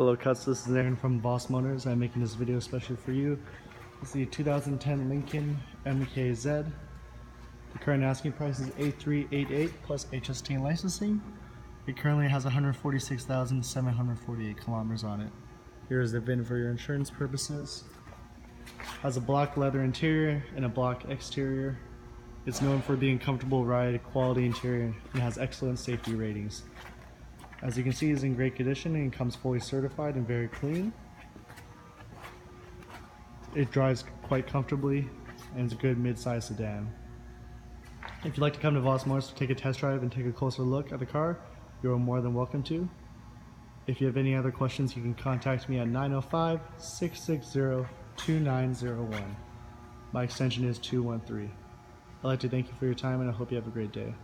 Hello Cuts, this is Aaron from Boss Motors. I'm making this video especially for you. This is the 2010 Lincoln MKZ. The current asking price is $8,388 plus HST and licensing. It currently has 146,748 kilometers on it. Here is the VIN for your insurance purposes. Has a black leather interior and a black exterior. It's known for being comfortable ride, quality interior, and has excellent safety ratings. As you can see, it's in great condition and comes fully certified and very clean. It drives quite comfortably and is a good mid-size sedan. If you'd like to come to Boss Motors to take a test drive and take a closer look at the car, you are more than welcome to. If you have any other questions, you can contact me at 905-660-2901. My extension is 213. I'd like to thank you for your time and I hope you have a great day.